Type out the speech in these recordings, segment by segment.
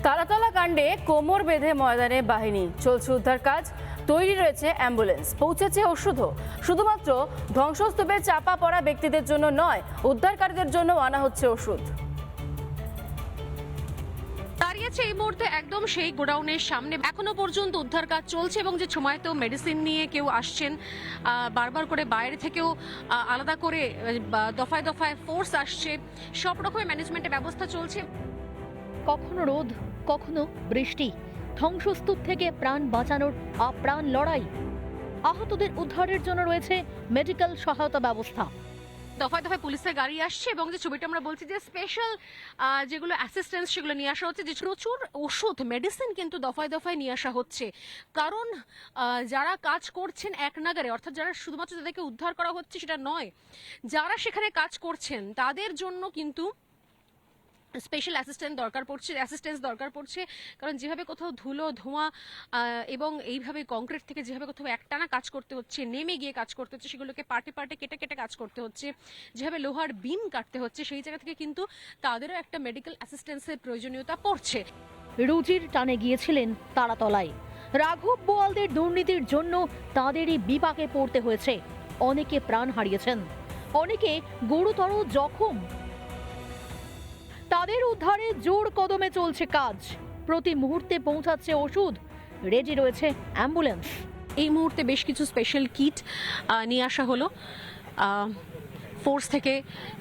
তালাতলা কাণ্ডে কোমর বেঁধে ময়দানে বাহিনী, চলছে উদ্ধার কাজ। তৈরি রয়েছে অ্যাম্বুলেন্স, পৌঁছেছে ওষুধও। শুধুমাত্র ধ্বংসস্তূপে চাপা পড়া ব্যক্তিদের জন্য নয়, উদ্ধারকারীদের জন্য আনা হচ্ছে ওষুধ। দাঁড়িয়েছে এই মুহূর্তে একদম সেই গোডাউনের সামনে। এখনো পর্যন্ত উদ্ধার কাজ চলছে এবং যে সময়তেও মেডিসিন নিয়ে কেউ আসছেন, বারবার করে বাইরে থেকেও আলাদা করে দফায় দফায় ফোর্স আসছে। সব রকমের ম্যানেজমেন্টের ব্যবস্থা চলছে। কখনো রোদ, কখনো বৃষ্টি, ধ্বংসস্তূপ থেকে প্রাণ বাঁচানোর আপ্রাণ লড়াই। আহতদের উদ্ধারের জন্য রয়েছে মেডিকেল সহায়তা ব্যবস্থা। দফায় দফায় পুলিশের গাড়ি আসছে এবং যে ছবিটা আমরা বলছি যে স্পেশাল যেগুলো অ্যাসিস্ট্যান্স সেগুলো নিয়ে আসা হচ্ছে। যে প্রচুর ওষুধ, মেডিসিন কিন্তু দফায় দফায় নিয়ে আসা হচ্ছে। কারণ যারা কাজ করছেন এক নাগারে, অর্থাৎ যারা শুধুমাত্র তাদেরকে উদ্ধার করা হচ্ছে সেটা নয়, যারা সেখানে কাজ করছেন তাদের জন্য কিন্তু স্পেশাল অ্যাসিস্ট্যান্স দরকার পড়ছে। কারণ যেভাবে কোথাও ধুলো ধোঁয়া এবং এইভাবে কংক্রিট থেকে যেভাবে কোথাও একটানা কাজ করতে হচ্ছে, নেমে গিয়ে কাজ করতে হচ্ছে, সেগুলোকে পার্টে পার্টে কেটে কেটে কাজ করতে হচ্ছে, যেভাবে লোহার বিম কাটতে হচ্ছে, সেই জায়গা থেকে কিন্তু তাদেরও একটা মেডিকেল অ্যাসিস্ট্যান্সের প্রয়োজনীয়তা পড়ছে। রুজির টানে গিয়েছিলেন তারাতলায়। রাঘব বোয়ালদের দুর্নীতির জন্য তাদেরই বিপাকে পড়তে হয়েছে। অনেকে প্রাণ হারিয়েছেন, অনেকে গুরুতর জখম। তাদের উদ্ধারে জোর কদমে চলছে কাজ। প্রতি মুহূর্তে পৌঁছাচ্ছে ওষুধ, রেডি রয়েছে অ্যাম্বুলেন্স। এই মুহূর্তে বেশ কিছু স্পেশাল কিট নিয়ে আসা হলো, ফোর্স থেকে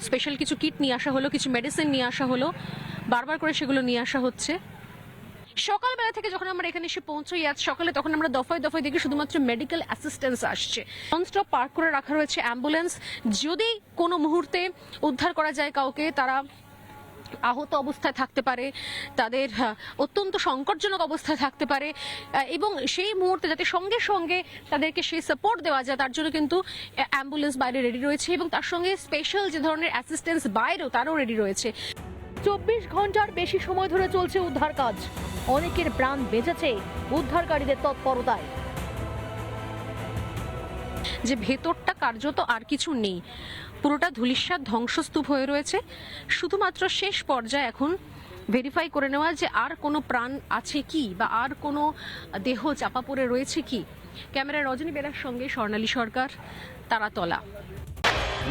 স্পেশাল কিছু কিট নিয়ে আসা হলো, কিছু মেডিসিন নিয়ে আসা হলো, বারবার করে সেগুলো নিয়ে আসা হচ্ছে। সকালবেলা থেকে যখন আমরা এখানে এসে পৌঁছই আজ সকালে, তখন আমরা দফায় দফায় দেখি শুধুমাত্র মেডিকেল অ্যাসিস্ট্যান্স আসছে। ননস্টপ পার্ক করে রাখা রয়েছে অ্যাম্বুলেন্স। যদি কোনো মুহূর্তে উদ্ধার করা যায় কাউকে, তারা আহত অবস্থায় থাকতে পারে, তাদের অত্যন্ত সংকটজনক অবস্থায় থাকতে পারে, এবং সেই মুহূর্তে যাতে সঙ্গে সঙ্গে তাদেরকে সেই সাপোর্ট দেওয়া যায় তার জন্য কিন্তু অ্যাম্বুলেন্স বাইরে রেডি রয়েছে এবং তার সঙ্গে স্পেশাল যে ধরনের অ্যাসিস্ট্যান্স বাইরেও তারও রেডি রয়েছে। 24 ঘন্টার বেশি সময় ধরে চলছে উদ্ধার কাজ। অনেকের প্রাণ বেঁচেছে উদ্ধারকারীদের তৎপরতায়। যে ভেতরটা কার্যত আর কিছু নেই, পুরোটা ধূলিসাৎ ধ্বংসস্তূপ হয়ে রয়েছে। শুধুমাত্র শেষ পর্যায়ে এখন ভেরিফাই করে নেওয়া যে আর কোনো প্রাণ আছে কি বা আর কোনো দেহ চাপা পড়ে রয়েছে কি। ক্যামেরায় রজনী বেলার সঙ্গে স্বর্ণালী সরকার, তারাতলা।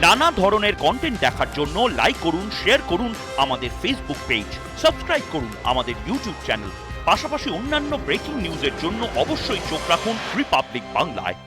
নানা ধরনের কন্টেন্ট দেখার জন্য লাইক করুন, শেয়ার করুন আমাদের ফেসবুক পেজ, সাবস্ক্রাইব করুন আমাদের ইউটিউব চ্যানেল। পাশাপাশি অন্যান্য ব্রেকিং নিউজের জন্য অবশ্যই চোখ রাখুন রিপাবলিক বাংলায়।